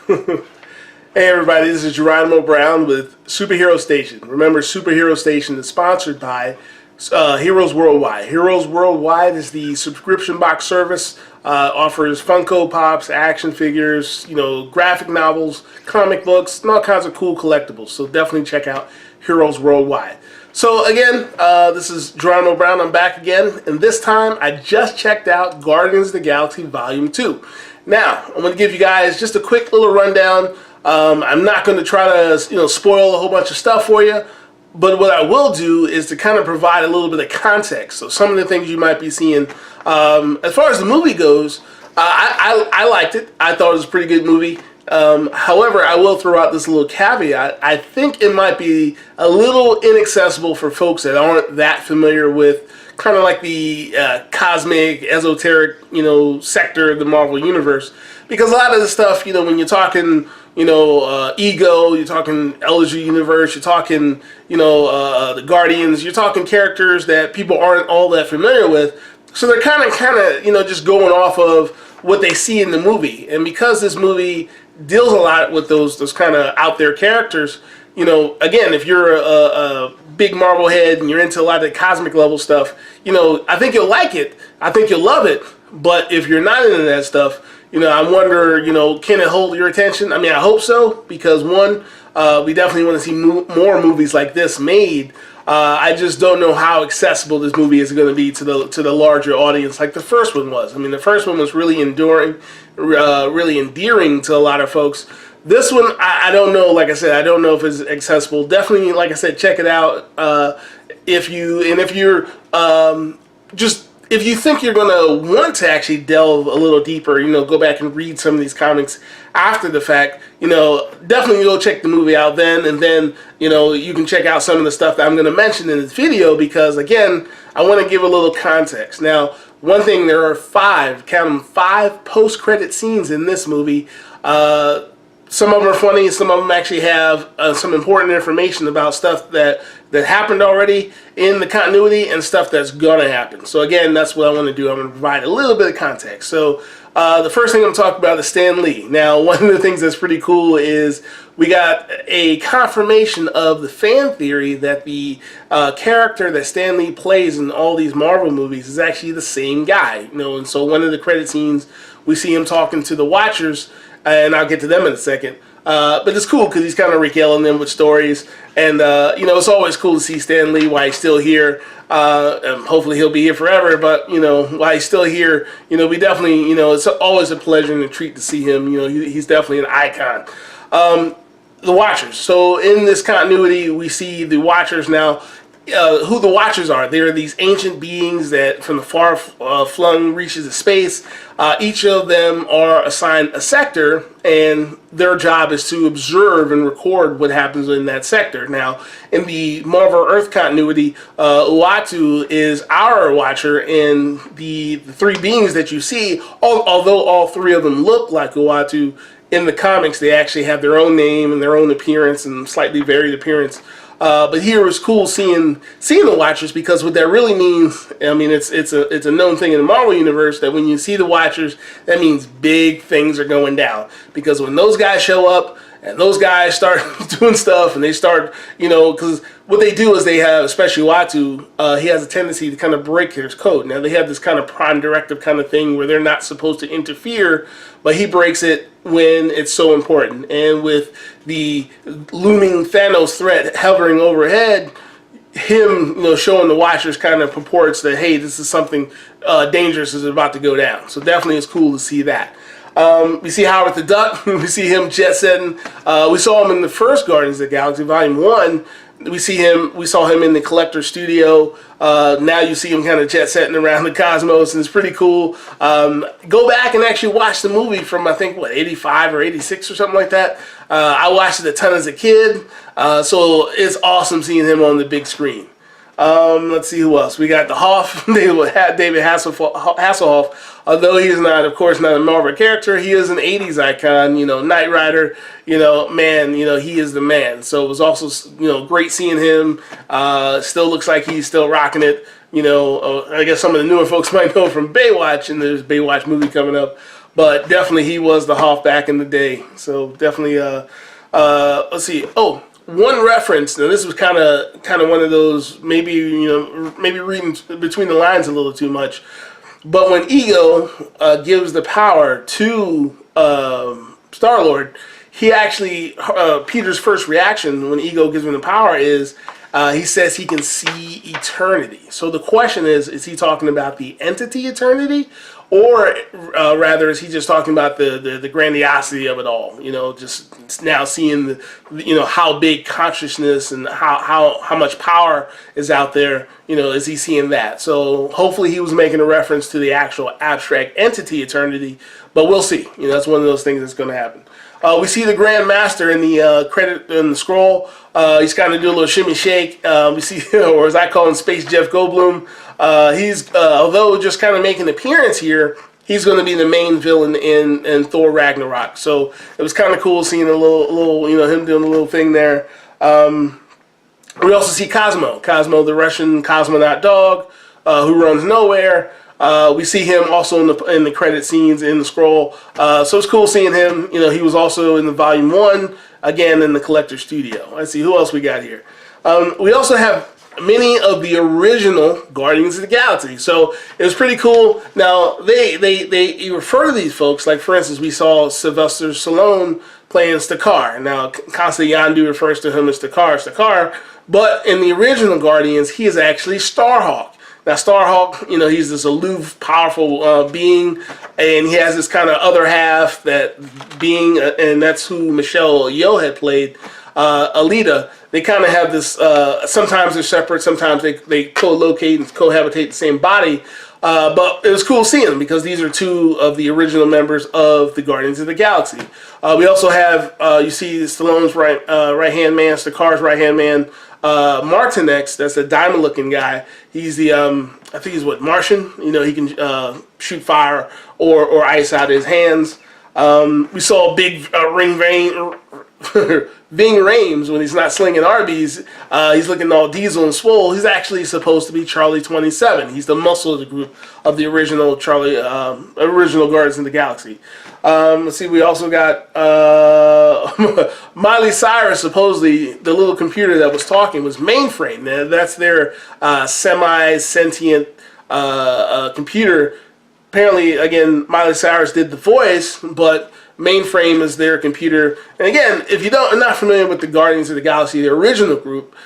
Hey everybody, this is Geronimo Brown with Superhero Station. Remember, Superhero Station is sponsored by Heroes Worldwide. Heroes Worldwide is the subscription box service. Offers Funko Pops, action figures, graphic novels, comic books, and all kinds of cool collectibles. So definitely check out Heroes Worldwide. So again, this is Geronimo Brown. I'm back again, and this time I just checked out Guardians of the Galaxy Volume 2. Now, I'm going to give you guys just a quick little rundown. I'm not going to try to spoil a whole bunch of stuff for you, but what I will do is to kind of provide a little bit of context. So some of the things you might be seeing. As far as the movie goes, I liked it. I thought it was a pretty good movie. However, I will throw out this little caveat. I think it might be a little inaccessible for folks that aren't that familiar with kind of like the cosmic, esoteric, sector of the Marvel Universe. Because a lot of the stuff, when you're talking, Ego, you're talking Elder Universe, you're talking, the Guardians, you're talking characters that people aren't all that familiar with. So they're kind of, just going off of what they see in the movie. And because this movie deals a lot with those kind of out there characters, again, if you're a big Marvel head and you're into a lot of the cosmic level stuff, I think you'll like it. I think you'll love it. But if you're not into that stuff, I wonder, can it hold your attention? I mean, I hope so, because one, we definitely want to see more movies like this made. I just don't know how accessible this movie is going to be to the larger audience, like the first one was. I mean, the first one was really enduring, really endearing to a lot of folks. This one, I don't know. Like I said, I don't know if it's accessible. Definitely, like I said, check it out. If you think you're going to want to actually delve a little deeper, go back and read some of these comics after the fact, definitely go check the movie out then, and then, you can check out some of the stuff that I'm going to mention in this video, because, again, I want to give a little context. Now, one thing, there are count them, 5 post-credit scenes in this movie. Some of them are funny, some of them actually have some important information about stuff that happened already in the continuity and stuff that's going to happen. So again, that's what I want to do. I'm going to provide a little bit of context. So the first thing I'm talking about is Stan Lee. Now, one of the things that's pretty cool is we got a confirmation of the fan theory that the character that Stan Lee plays in all these Marvel movies is actually the same guy. And so one of the credit scenes, we see him talking to the Watchers, and I'll get to them in a second. But it's cool because he's kind of regaling them with stories. And, it's always cool to see Stan Lee while he's still here. And hopefully he'll be here forever. But, while he's still here, we definitely, it's always a pleasure and a treat to see him. He's definitely an icon. The Watchers. So in this continuity, we see the Watchers now. Who the Watchers are. They are these ancient beings that from the far-flung reaches of space. Each of them are assigned a sector, and their job is to observe and record what happens in that sector. Now, in the Marvel Earth continuity, Uatu is our Watcher, and the 3 beings that you see, although all 3 of them look like Uatu, in the comics they actually have their own name and their own appearance and slightly varied appearance. But here it was cool seeing the Watchers, because what that really means, I mean, it's a known thing in the Marvel Universe that when you see the Watchers, that means big things are going down. Because when those guys show up and those guys start doing stuff and they start, because what they do is they have, especially Uatu, he has a tendency to kind of break his code. Now, they have this kind of prime directive kind of thing where they're not supposed to interfere, but he breaks it when it's so important. And with the looming Thanos threat hovering overhead, him, showing the Watchers kind of purports that, hey, this is something dangerous is about to go down. So definitely it's cool to see that. We see Howard the Duck. We see him jet setting. We saw him in the first Guardians of the Galaxy, Volume 1. We saw him in the Collector Studio. Now you see him kind of jet setting around the cosmos, and it's pretty cool. Go back and actually watch the movie from, I think, 85 or 86 or something like that. I watched it a ton as a kid, so it's awesome seeing him on the big screen. Let's see who else. We got the Hoff, David Hasselhoff. Although he is not, of course, not a Marvel character, he is an 80s icon, Knight Rider, man, he is the man. So it was also, great seeing him. Still looks like he's still rocking it. I guess some of the newer folks might know from Baywatch, and there's a Baywatch movie coming up. but definitely he was the Hoff back in the day. So definitely, let's see. Oh, one reference. Now this was kind of one of those, maybe maybe reading between the lines a little too much. But when Ego gives the power to Star-Lord, he actually, Peter's first reaction when Ego gives him the power is, he says he can see eternity. So the question is he talking about the entity eternity? Or rather, is he just talking about the grandiosity of it all? Just now seeing how big consciousness and how much power is out there. Is he seeing that? So hopefully he was making a reference to the actual abstract entity eternity. But we'll see. That's one of those things that's going to happen. We see the Grand Master in the credit in the scroll. He's kind of doing a little shimmy shake. We see, or as I call him, Space Jeff Goldblum. He's although just kind of making an appearance here, he's going to be the main villain in Thor Ragnarok. So it was kind of cool seeing a little him doing a little thing there. We also see Cosmo, the Russian cosmonaut dog who runs nowhere. We see him also in the credit scenes in the scroll. So it's cool seeing him. He was also in the Volume 1, again in the Collector Studio. Let's see, who else we got here? We also have many of the original Guardians of the Galaxy. So it was pretty cool. Now, they refer to these folks, like for instance, we saw Sylvester Stallone playing Stakar. Now, constantly Yondu refers to him as Stakar, but in the original Guardians, he is actually Starhawk. Now, Starhawk, he's this aloof, powerful being, and he has this kind of other half, that being, and that's who Michelle Yeoh had played, Alita. They kind of have this, sometimes they're separate, sometimes they co-locate and cohabitate the same body, but it was cool seeing them because these are two of the original members of the Guardians of the Galaxy. We also have, you see Stallone's right-hand man, Stakar's right-hand man, Martinex, that's a diamond-looking guy. He's the, I think he's Martian. He can shoot fire or ice out of his hands. We saw big Ving Rhames when he's not slinging Arby's. He's looking all diesel and swole. He's actually supposed to be Charlie 27. He's the muscle of the group of the original original Guardians of the Galaxy. Let's see, we also got Miley Cyrus, supposedly the little computer that was talking was Mainframe. That's their semi-sentient computer. Apparently, again, Miley Cyrus did the voice, but Mainframe is their computer. And again, if you are not familiar with the Guardians of the Galaxy, the original group,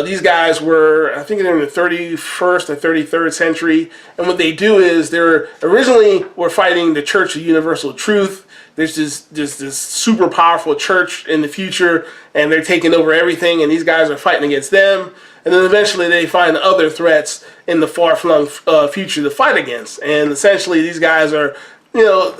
these guys were, I think they're in the 31st or 33rd century, and what they do is they're originally were fighting the Church of Universal Truth. There's this super powerful church in the future, and they're taking over everything, and these guys are fighting against them. And then eventually they find other threats in the far-flung future to fight against. And essentially these guys are, a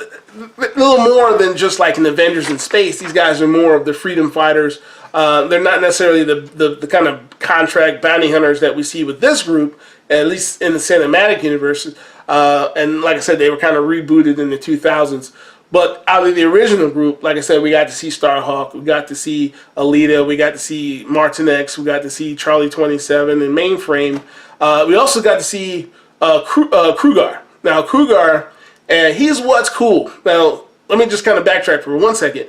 little more than just like an Avengers in space. These guys are more of the freedom fighters. They're not necessarily the kind of contract bounty hunters that we see with this group, at least in the cinematic universe. And like I said, they were kind of rebooted in the 2000s. But out of the original group, like I said, we got to see Starhawk, we got to see Alita, we got to see Martinex, we got to see Charlie 27 and Mainframe. We also got to see Krugar. Now, Krugar, he's what's cool. Now, let me just kind of backtrack for 1 second.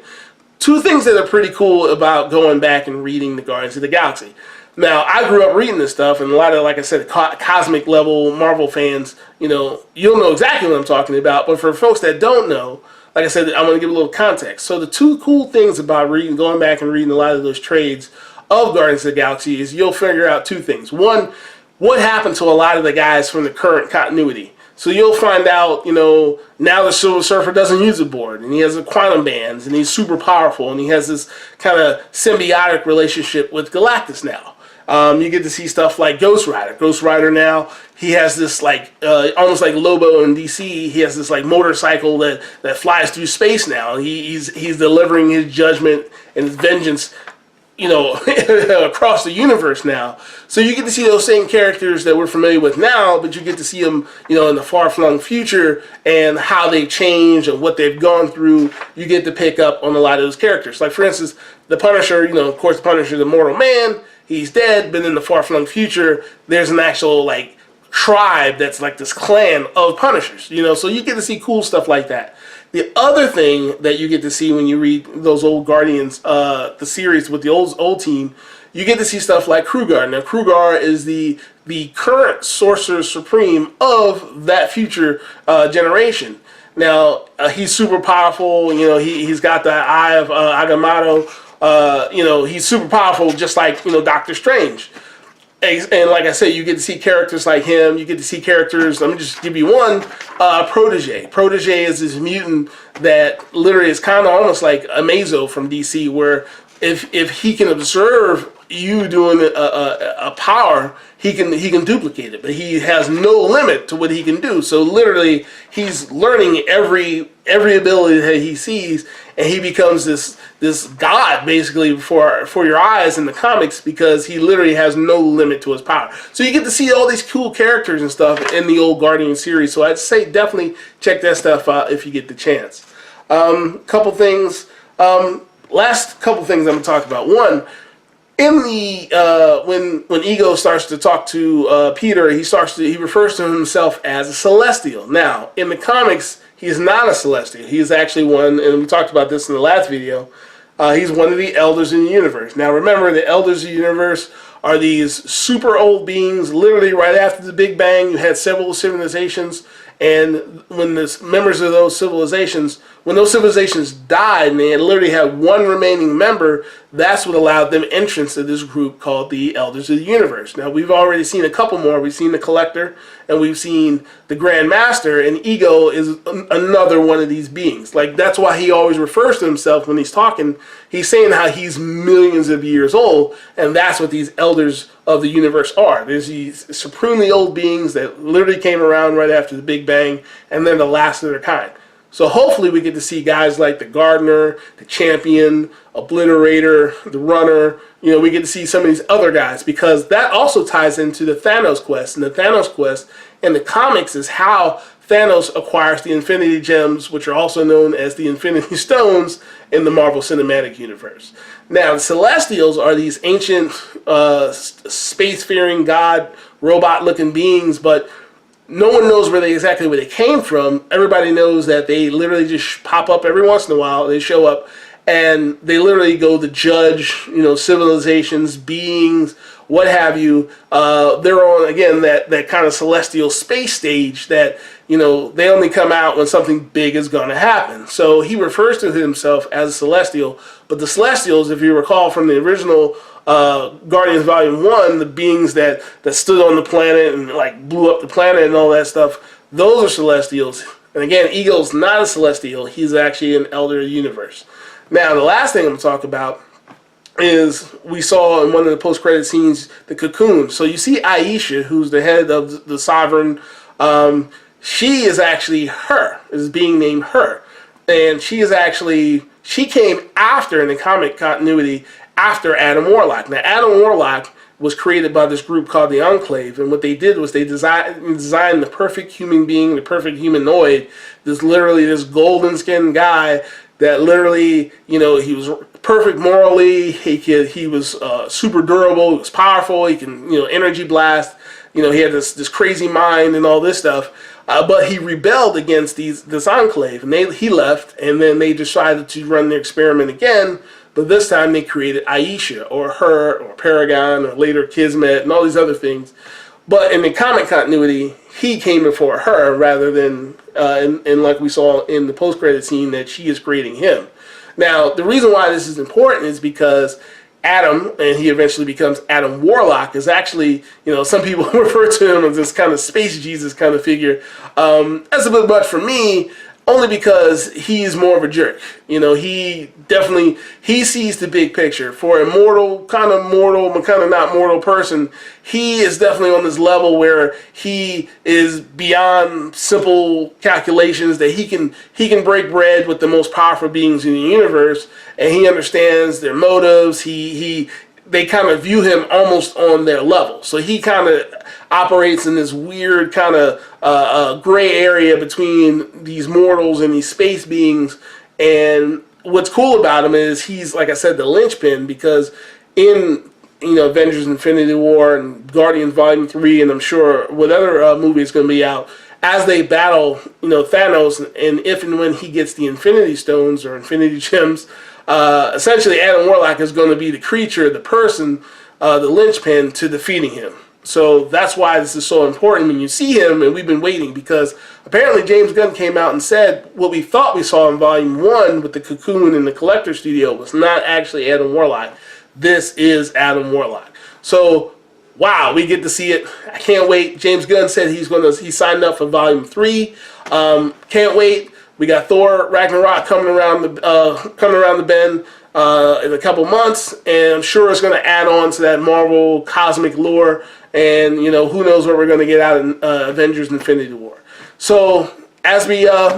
Two things that are pretty cool about going back and reading the Guardians of the Galaxy. Now, I grew up reading this stuff, and a lot of, like I said, cosmic level Marvel fans, you'll know exactly what I'm talking about. But for folks that don't know, like I said, I'm going to give a little context. So the two cool things about going back and reading a lot of those trades of Guardians of the Galaxy is you'll figure out two things. One, what happened to a lot of the guys from the current continuity. So you'll find out, now the Silver Surfer doesn't use a board, and he has a quantum bands, and he's super powerful, and he has this kind of symbiotic relationship with Galactus now. You get to see stuff like Ghost Rider. Ghost Rider now, he has this almost like Lobo in DC. He has this motorcycle that flies through space now. He's delivering his judgment and his vengeance, across the universe now. So you get to see those same characters that we're familiar with now, but you get to see them, in the far-flung future and how they've changed and what they've gone through. You get to pick up on a lot of those characters. Like, for instance, the Punisher, of course, the Punisher, the mortal man, he's dead, but in the far-flung future, there's an actual, tribe that's like this clan of Punishers, so you get to see cool stuff like that. The other thing that you get to see when you read those old Guardians, the series with the old team, you get to see stuff like Krugar. Now, Krugar is the current Sorcerer Supreme of that future generation. Now, he's super powerful. You know, he's got the Eye of Agamotto. You know, he's super powerful, just like, you know, Doctor Strange. And like I said, you get to see characters like him. You get to see characters. Let me just give you one. Protege. Protege is this mutant that literally is kind of almost like Amazo from DC, where if he can observe you doing a power, he can duplicate it, but he has no limit to what he can do. So literally, he's learning every ability that he sees, and he becomes this god basically for your eyes in the comics, because he literally has no limit to his power. So you get to see all these cool characters and stuff in the old Guardian series. So I'd say definitely check that stuff out if you get the chance. Couple things. Last couple things I'm gonna talk about. One, in the when Ego starts to talk to Peter, he refers to himself as a Celestial. Now, in the comics, he's not a Celestial. He's actually one, and we talked about this in the last video. He's one of the Elders in the Universe. Now, remember, the Elders of the Universe are these super old beings. Literally, right after the Big Bang, you had several civilizations, and when the members of those civilizations, when those civilizations died and they literally had one remaining member, that's what allowed them entrance to this group called the Elders of the Universe. Now, we've already seen a couple more. We've seen the Collector, and we've seen the Grand Master, and Ego is another one of these beings. Like, that's why he always refers to himself when he's talking. He's saying how he's millions of years old, and that's what these Elders of the Universe are. There's these supremely old beings that literally came around right after the Big Bang, and they're the last of their kind. So hopefully we get to see guys like the Gardener, the Champion, Obliterator, the Runner. You know, we get to see some of these other guys, because that also ties into the Thanos quest. And the Thanos quest in the comics is how Thanos acquires the Infinity Gems, which are also known as the Infinity Stones in the Marvel Cinematic Universe. Now, the Celestials are these ancient, space-faring god, robot-looking beings, but no one knows exactly where they came from. Everybody knows that they literally just pop up every once in a while. They show up, and they literally go to judge, you know, civilizations, beings, what have you. They're on, again, that kind of celestial space stage that, you know, they only come out when something big is going to happen. So he refers to himself as a Celestial, but the Celestials, if you recall from the original Guardians Volume 1, the beings that stood on the planet and like blew up the planet and all that stuff, those are Celestials. And again, Ego's not a Celestial. He's actually an Elder of the Universe. Now, the last thing I'm going to talk about is we saw in one of the post-credit scenes the Cocoon. So you see Aisha, who's the head of the Sovereign. She is actually her, is being named her. And she came after, in the comic continuity, after Adam Warlock. Now, Adam Warlock was created by this group called the Enclave, and what they did was they designed the perfect human being, the perfect humanoid, this golden skinned guy that literally, you know, he was perfect morally, he was super durable, he was powerful, he can, you know, energy blast, you know, he had this crazy mind and all this stuff. But he rebelled against this Enclave, and he left, and then they decided to run their experiment again. But this time they created Aisha, or her, or Paragon, or later Kismet, and all these other things. But in the comic continuity, he came before her, rather than, and like we saw in the post-credit scene, that she is creating him. Now, the reason why this is important is because Adam, and he eventually becomes Adam Warlock, is actually, you know, some people refer to him as this kind of space Jesus kind of figure. That's a bit much for me, only because he's more of a jerk. You know, he sees the big picture. For a mortal, kind of not mortal person, he is definitely on this level where he is beyond simple calculations, that he can break bread with the most powerful beings in the universe, and he understands their motives. They kind of view him almost on their level. So he kind of operates in this weird kind of gray area between these mortals and these space beings. And what's cool about him is he's, like I said, the linchpin, because in, you know, Avengers Infinity War and Guardians Volume 3, and I'm sure what other movie is going to be out, as they battle, Thanos, and if and when he gets the Infinity Stones or Infinity Gems, essentially Adam Warlock is going to be the creature, the person, the linchpin to defeating him. So that's why this is so important when you see him, and we've been waiting, because apparently James Gunn came out and said what we thought we saw in Volume 1 with the Cocoon and the Collector Studio was not actually Adam Warlock. This is Adam Warlock. So, wow, we get to see it. I can't wait. James Gunn said he signed up for Volume 3. Can't wait. We got Thor Ragnarok coming around the bend in a couple months, and I'm sure it's going to add on to that Marvel cosmic lore. And who knows what we're going to get out in Avengers: Infinity War. So as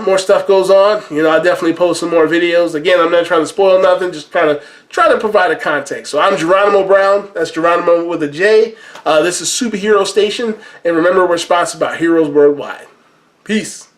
more stuff goes on, I'll definitely post some more videos. Again, I'm not trying to spoil nothing, just kind of try to provide a context. So I'm Geronimo Brown. That's Geronimo with a J. This is Superhero Station, and remember, we're sponsored by Heroes Worldwide. Peace.